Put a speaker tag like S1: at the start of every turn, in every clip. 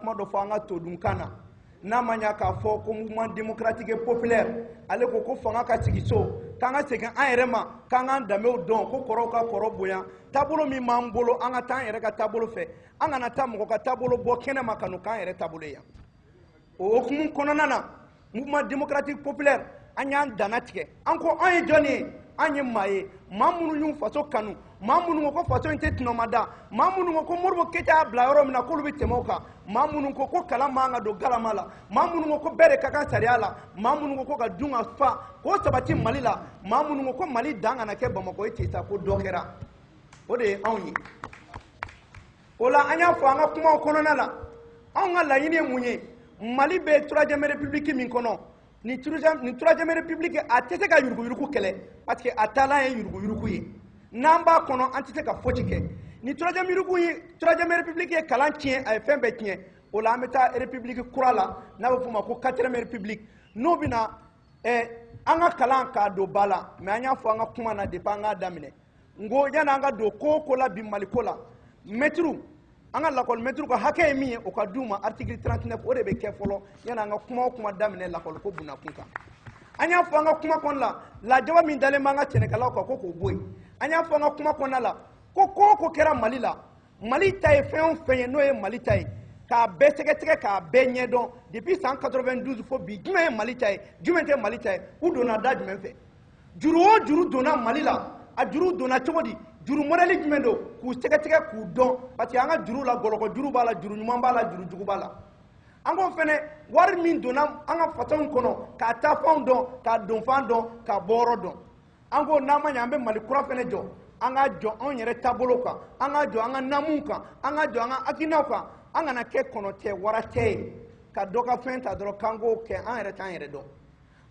S1: kuma dɔ fɔ an ka todunkan na n'a ma ɲa k'a fɔ ko mouvement démocratique et populaire ale ko fanga ka sigi so k'an ka segin an yɛrɛ ma k'an k'an danbew dɔn ko kɔrɔw ka kɔrɔ bonya taabolo min b'an bolo an ka taa an yɛrɛ ka taabolo fɛ an kana taa mɔgɔ ka taabolo bɔ kɛnɛ ma ka n'o k'an yɛrɛ taabolo ye yan o hukumu kɔnɔna na mouvement démocratique populaire an y'an danna tigɛ an ko an ye jɔn ye an ye maa ye maa minnu y'u faso kanu maa minnu ko faso in tɛ tunɔmada maa minnu ko Modibo Keyita y'a bila yɔrɔ min na k'olu bɛ tɛmɛ o kan maa minnu ko kalan man ka don galama la maa minnu ko bɛɛ de ka kan sariya la maa minnu ko ka dun ka fa k'o sabati Mali la maa minnu ko Mali dan kana kɛ Bamakɔ ye ten sa ko dɔ kɛra o de ye anw ye o la an y'a fɔ an ka kumaw kɔnɔna la anw ka laɲini ye mun ye Mali bɛ troisième république min kɔnɔ ni troisième république a tɛ se ka yuruguyurugu kɛlɛ parce que a taalan ye yuruguyurugu ye n'an b'a kɔnɔ an tɛ se ka foyi kɛ ni troisième république ye kalan tiɲɛ a ye fɛn bɛɛ tiɲɛ o la an bɛ taa république kura la n'a bɛ f'o ma ko quatrième république n'o bɛ na an ka kalan k'a don ba la mais an y'a fɔ an ka kuma na depuis an k'a daminɛ n ko yanni an ka don ko o ko la bi Mali ko la mɛtiriw an ka lakɔli mɛtiriw ka hakɛ ye min ye o ka d'u ma article 39 o de bɛ kɛ fɔlɔ yanni an ka kuma o kuma daminɛ lakɔli ko bunakun kan an y'a fɔ an ka kuma kɔnɔna la lajaba min dalen b'an ka sɛnɛkɛlaw kan ko k'o bɔ yen an y'a fɔ an ka kuma kɔnɔna la ko ko o ko kɛra Mali la Mali ta ye fɛn o fɛn ye n'o ye Mali ta ye k'a bɛɛ sɛgɛsɛgɛ k'a bɛɛ ɲɛdɔn depuis san 92 fo bi jumɛn ye Mali ta ye jumɛn tɛ Mali ta ye u donna da jumɛn fɛ juru o juru donna Mali la a juru donna cogo di juru modèle jumɛn don k'u sɛgɛsɛgɛ k'u dɔn parce que an ka juru la gɔlɔgɔ juru b'a la juru ɲuman b'a la juru jugu b'a la an ko fɛnɛ wari min donna an ka fasanw kɔnɔ k'a taafan dɔn k'a donfan dɔn k'a bɔyɔrɔ dɔn an ko n'an ma ɲɛ an bɛ Mali kura fɛnɛ jɔ an ka jɔ anw yɛrɛ taabolo kan an ka jɔ an ka namuw kan an ka jɔ an ka hakilinaw kan an kana kɛ kɔnɔtɛ wara tɛ ye ka dɔ ka fɛn ta dɔrɔn k'an k'o kɛ an yɛrɛ t'an yɛrɛ dɔn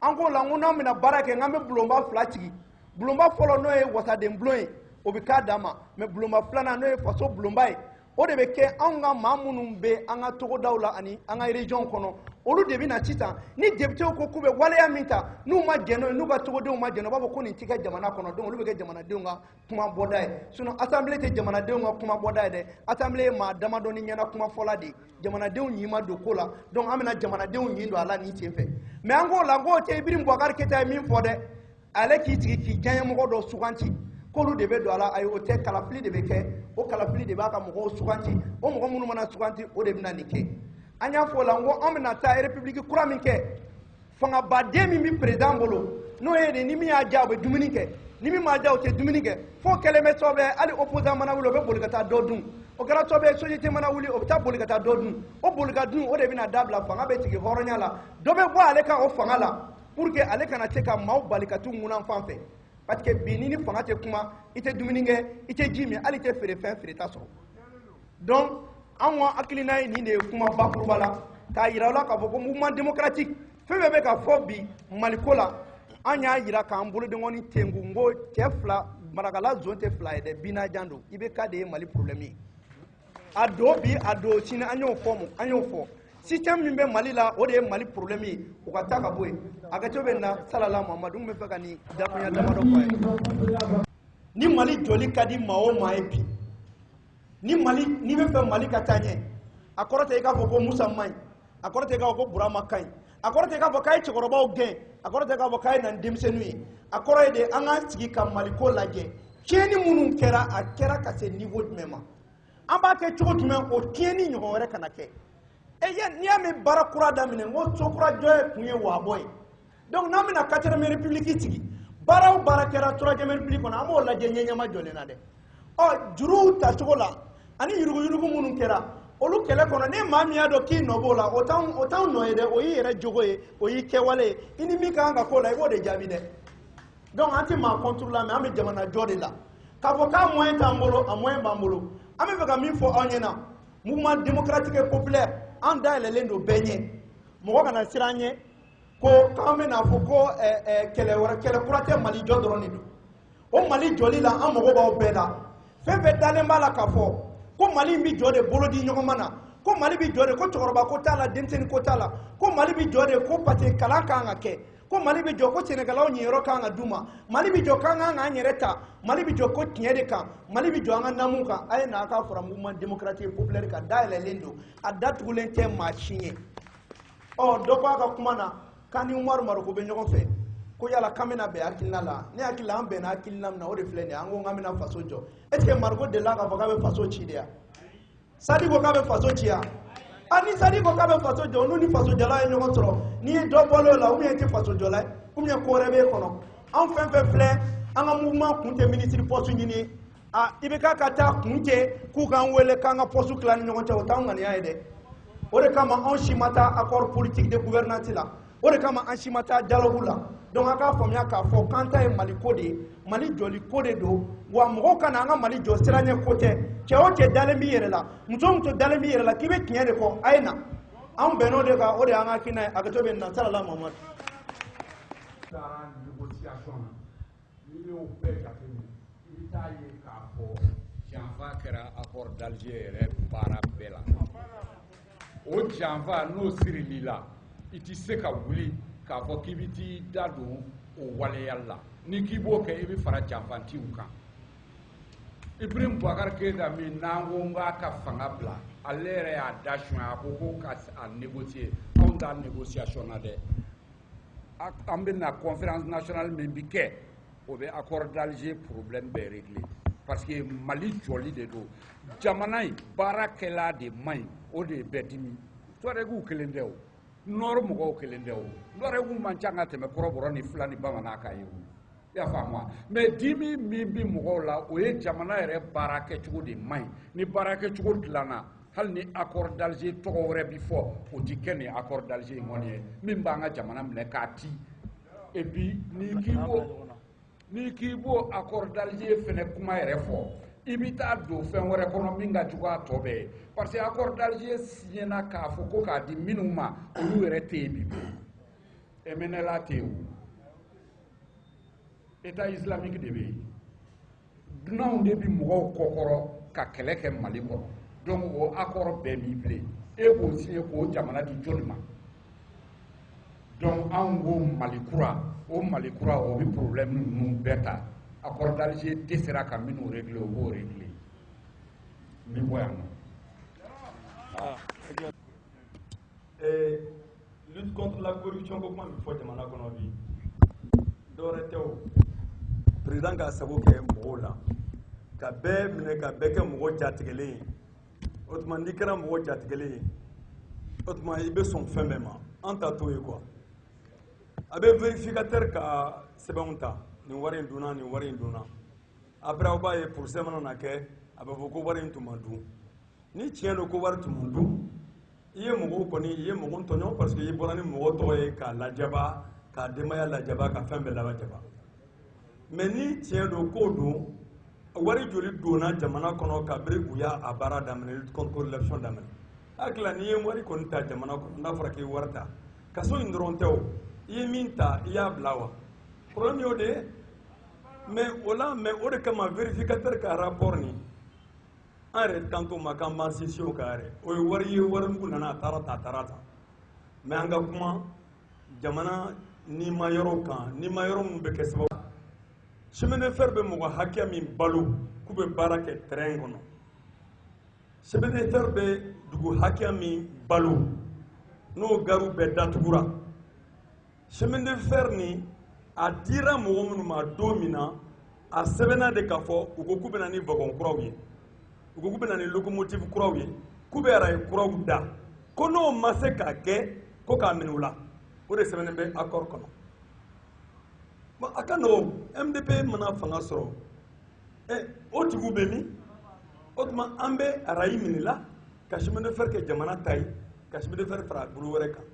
S1: an k'o la n ko n'an bɛna baara kɛ n'an bɛ bulonba fila sigi bulonba fɔlɔ n'o ye wasaden bulon ye o bɛ k'a dan ma mais bulonba filanan n'o ye faso bulonba ye o de bɛ kɛ anw ka maa minnu bɛ an ka togodaw la ani an ka région kɔnɔ olu de bɛ na sisan ni députéw ko k'u bɛ waleya min ta n'u ma jɛn n'o ye n'u ka togodenw ma jɛn o b'a fɔ ko nin tɛ kɛ jamana kɔnɔ donc olu bɛ kɛ jamanadenw ka kuma bɔda ye sinon assemblée tɛ jamanadenw ka kuma bɔda ye dɛ assemblée ye maa damadɔni ɲɛna kuma fɔla de ye jamanadenw ɲi ma don ko la donc an bɛna jamanadenw ɲi don a la nin sen fɛ mais an k'o la n k'o tɛ Ibrim Boubacar Keita ye min fɔ dɛ ale k'i sigi k'i diyaɲɛ mɔgɔ dɔ suganti k'olu de bɛ don a la ayi o tɛ kalafili de bɛ kɛ o kalafili de b'a ka mɔgɔw suganti o mɔgɔ minnu mana suganti o de bɛna nin kɛ an y'a fɔ o la n ko an bɛna taa république kura min kɛ fangabaden min bɛ président bolo n'o ye de ni min y'a diya o bɛ dumuni kɛ ni min m'a diya o tɛ dumuni kɛ fo kɛlen bɛ sababu ye hali opposant mana wuli o bɛ boli ka taa dɔ dun o kɛra sababu ye société mana wuli o bɛ taa boli ka taa dɔ dun o boli ka dun o de bɛna dabila fanga bɛ sigi hɔrɔnya la dɔ bɛ bɔ ale kan o fanga la pour que ale kana se ka maaw bali ka t'u ŋunan fan fɛ parce que bi ni fanga tɛ kuma i tɛ dumuni kɛ i tɛ ji min hali i tɛ feere fɛn feereta sɔrɔ donc an ka hakilina ye nin de ye kuma bakuruba la k'a yira aw la k'a fɔ ko mouvement démocratique fɛn bɛɛ bɛ ka fɔ bi Maliko la an y'a yira k'an bolodenkɔni tengu n ko cɛ fila marakala zon tɛ fila ye dɛ binajan don IBK de ye Mali problème ye a don bi a don sini an y'o fɔ système min bɛ Mali la o de ye Mali problème ye o ka taa ka bɔ yen a ka co bɛ na salala Mamadu bɛ fɛ ka nin dakunya damadɔ fɔ a ye ni Mali jɔli ka di maa o maa ye bi ni bɛ fɛ Mali ka taa ɲɛ a kɔrɔ tɛ i k'a fɔ ko Musa man ɲi a kɔrɔ tɛ i k'a fɔ ko Burama ka ɲi a kɔrɔ tɛ i k'a fɔ k'a ye cɛkɔrɔbaw gɛn a kɔrɔ tɛ k'a fɔ k'a ye na ni denmisɛnninw ye a kɔrɔ ye de an k'an sigi ka Maliko lajɛ tiɲɛni minnu kɛra a kɛra ka se niveau jumɛn ma an b'a kɛ cogo jumɛn o tiɲɛni ɲɔgɔn wɛrɛ kana kɛ n'i y'a mɛn baara kura daminɛ n ko so kura jɔ kun ye waabɔ ye donc n'an bɛna quatrième république sigi baara o baara kɛra troisième république kɔnɔ an b'o lajɛ ɲɛɲɛma jɔlen na dɛ ɔ juruw tacogo la ani yuruguyurugu minnu kɛra olu kɛlɛ kɔnɔ ni maa min y'a dɔn k'i nɔ b'o la o t'anw nɔ ye dɛ o y'i yɛrɛ jogo ye o y'i kɛwale ye i ni min ka kan ka k'o la i b'o de jaabi dɛ donc an tɛ maa contre la mais an bɛ jamana jɔ de la k'a fɔ k'a moyen t'an bolo a moyen b'an bolo an bɛ fɛ ka min fɔ aw ɲɛna mouvement démocratique et populaire an dayɛlɛlen don bɛɛ ɲɛ mɔgɔ kana siran ɲɛ ko k'an bɛna fɔ ko kɛlɛ kura tɛ Mali jɔ dɔrɔn de don o Mali jɔli la an mago b'aw bɛɛ la fɛn fɛn dalen b'a la k'a fɔ ko Mali in bɛ jɔ de bolo di ɲɔgɔn ma na ko Mali bɛ jɔ de ko cɛkɔrɔba ko t'a la denmisɛnnin ko t'a la ko Mali bɛ jɔ de ko parce que kalan kan ka kɛ ko Mali bi jɔ ko Sénégalaw ɲiyɔrɔ kan ka d'u ma Mali bi jɔ kan k'an yɛrɛ ta Mali bi jɔ ko tiɲɛ de kan Mali bi jɔ an ka namu kan a ye na a ka fara mouvement démocratique populaire kan dayɛlɛlen don a datugulen tɛ maa si ye dɔ ko a ka kuma na k'an ni Umaru Mariko bɛ ɲɔgɔn fɛ ko yala k'an bɛna bɛn hakilina la ne hakili an bɛnna hakilina min na o de filɛ nin ye an ko k'an bɛna faso jɔ est ce que Mariko delila k'a fɔ k'a bɛ faso ci de wa Sadi ko k'a bɛ faso ci wa ni Sadi ko k'a bɛ faso jɔ n'u ni fasojɔla ye ɲɔgɔn sɔrɔ n'i ye dɔ bɔlen o la ou bien i tɛ fasojɔla ye ou bien ko wɛrɛ b'e kɔnɔ anw fɛn fɛn filɛ an ka mouvement kun tɛ ministre poste ɲini i bɛ k'a ka taa kun tɛ k'u k'an wele k'an ka poste tila ni ɲɔgɔn cɛ o t'anw ŋaniya ye dɛ o de kama anw si ma taa accord politique de gouvernance la o de kama an si ma taa dialogue la donc an k'a faamuya k'a fɔ k'an ta ye Mali ko de ye Mali jɔli ko de don wa mɔgɔw kana an ka Mali jɔ siranɲɛ ko tɛ cɛ o cɛ dalen b'i yɛrɛ la muso o muso dalen b'i yɛrɛ la k'i bɛ tiɲɛ de kɔ a ye na anw bɛnn'o de kan o de y'an ka hakilina ye hakɛto bɛ nin na salala Mamadu.
S2: taara négociation na n'i y'o bɛɛ jateminɛ i bɛ taa ye k'a fɔ janfa kɛra accord d'Alger yɛrɛ baara bɛɛ la o janfa n'o sirili la i tɛ se ka wuli k'a fɔ k'i bɛ t'i da don o waleyali la ni k'i b'o kɛ i bɛ fara janfantiw kan Ibrahim Boubacar Keïta min n'an ko k'a ka fanga bila ale yɛrɛ y'a da sonya a ko ka a négocier anw t'a négociation na dɛ an bɛ na conférence nationale min bi kɛ o bɛ accord d'Alger problème bɛɛ régler parce que Mali jɔli de don jamana in baarakɛla de man ɲi o de ye bɛɛ dimi Touaregiw kelen tɛ o Nord mɔgɔw kelen tɛ o Touaregiw man ca ka tɛmɛ kɔrɔbɔrɔ ni fila ni bamanan kan ye o i y'a faamu wa mais dimi min bi mɔgɔw la o ye jamana yɛrɛ baara kɛcogo de man ɲi ni baara kɛcogo dilanna hali ni accord d'Alger tɔgɔ wɛrɛ bi fɔ o ti kɛ nin accord d'Alger in kɔni ye min b'an ka jamana minɛ k'a ti et puis n'i k'i b'o accord d'Alger fɛnɛ kuma yɛrɛ fɔ i bɛ taa don fɛn wɛrɛ kɔnɔ min ka jugu a tɔ bɛɛ ye parce que accord d'Alger signena k'a fɔ ko k'a di minnu ma olu yɛrɛ tɛ yen bi MNLA tɛ yen o État islamique de bɛ yen dunanw de bi mɔgɔw kɔkɔrɔ ka kɛlɛ kɛ Mali kɔnɔ donc o accord bɛɛ b'i bilen e k'o signé k'o jamana di jɔnni ma donc anw ko Mali kura o Mali kura o bɛ problème ninnu bɛɛ ta accord d'Alger dɛsɛra ka minnu régler o b'o régler n bɛ bɔ yan nɔ.
S3: Lutte contre la corruption ko kuma bɛ fɔ jamana kɔnɔ bi dɔwɛrɛ tɛ o président ka sago kɛ mɔgɔw la ka bɛɛ minɛ ka bɛɛ kɛ mɔgɔ jatigɛlen ye o tuma n'i kɛra mɔgɔ jatigɛlen ye o tuma i bɛ sɔn fɛn bɛɛ ma an ta t'o ye quoi a bɛ vérificateur ka sɛbɛnw ta nin wari in dunna nin wari in dunna après aw b'a ye procès mana na kɛ a bɛ fɔ ko wari in tun ma dun ni tiɲɛ don ko wari tun ma dun i ye mɔgɔw kɔni i ye mɔgɔ tɔɲɔ parce que i bɔra ni mɔgɔ tɔgɔ ye k'a lajaba k'a denbaya lajaba ka fɛn bɛɛ lajaba mais ni tiɲɛ don k'o don wari joli donna jamana kɔnɔ kabiri u y'a baara daminɛ lutte contre corruption daminɛ hakili n'i ye wari kɔni ta jamana kɔnɔ n'a fɔra k'i ye wari ta kaso in dɔrɔn tɛ o i ye min ta i y'a bila wa problème y'o de ye mais o de kama vérificateur ka rapport ni an yɛrɛ tantôt ma k'an b'an sinsin o kan yɛrɛ o ye wari ye wari mugu nana a taara ta mais an ka kuma jamana n'i ma yɔrɔ kan n'i ma yɔrɔ min bɛ kɛ sababu chemin de fer bɛ mɔgɔ hakɛ min balo k'u bɛ baara kɛ terrain kɔnɔ chemin de fer bɛ dugu hakɛ min balo n'o garu bɛɛ datugura chemin de fer ni a dira mɔgɔ minnu ma don min na a sɛbɛnna de k'a fɔ u ko k'u bɛ na ni wagon kuraw ye u ko k'u bɛ na ni locomotive kuraw ye k'u bɛ araye kuraw da ko n'o ma se k'a kɛ ko k'a minɛ u la o de sɛbɛnnen bɛ accord kɔnɔ a ka nɔgɔn MDP mana fanga sɔrɔ o tigiw bɛ min o tuma an bɛ arayi minɛ la ka chemin de fer kɛ jamana ta ye ka chemin de fer fara bolo wɛrɛ kan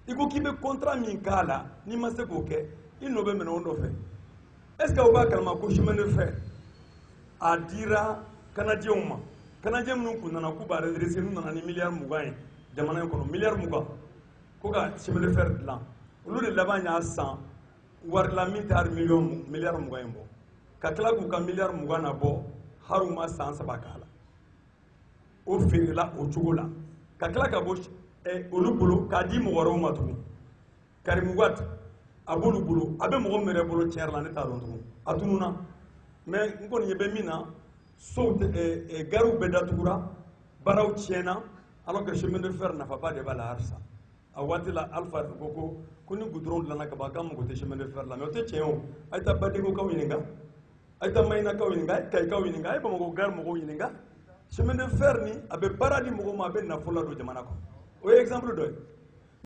S3: i ko k'i bɛ contrat min k'a la n'i ma se k'o kɛ i nɔ bɛ minɛ o nɔfɛ est ce que aw b'a kalama ko chemin de fer a dira kanajɛnw ma kanajɛ minnu kun nana k'u b'a redresser n'u nana ni miliyari 20 ye jamana in kɔnɔ miliyari 20 ko ka chemin de fer dilan olu de laban y'a san warila min tɛ hali miliyari 20 in bɔ ka tila k'u ka miliyari 20 na bɔ hali u ma san 3 k'a la o feerela o cogo la ka tila ka bɔ olu bolo k'a di mɔgɔ wɛrɛw ma tugun Karim Wade a b'olu bolo a bɛ mɔgɔ min yɛrɛ bolo tiɲɛ yɛrɛ la ne t'a dɔn tugun a tununna mais n kɔni ɲɛ bɛ min na sow garew bɛɛ datugura baaraw tiɲɛna alors que chemin de fer nafaba de b'a la halisa a waati la Alpha ko ni goudron dilanna ka ban k'an mago tɛ chemin de fer la mais o tɛ tiɲɛ o a ye taa Badikokaw ɲininka a ye taa Mayinakaw ɲininka a ye Kayikaw ɲininka a ye Bamakɔ gare mɔgɔw ɲininka chemin de fer ni a bɛ baara di mɔgɔw ma a bɛ nafolo ladon jamana kɔnɔ o ye exemple dɔ ye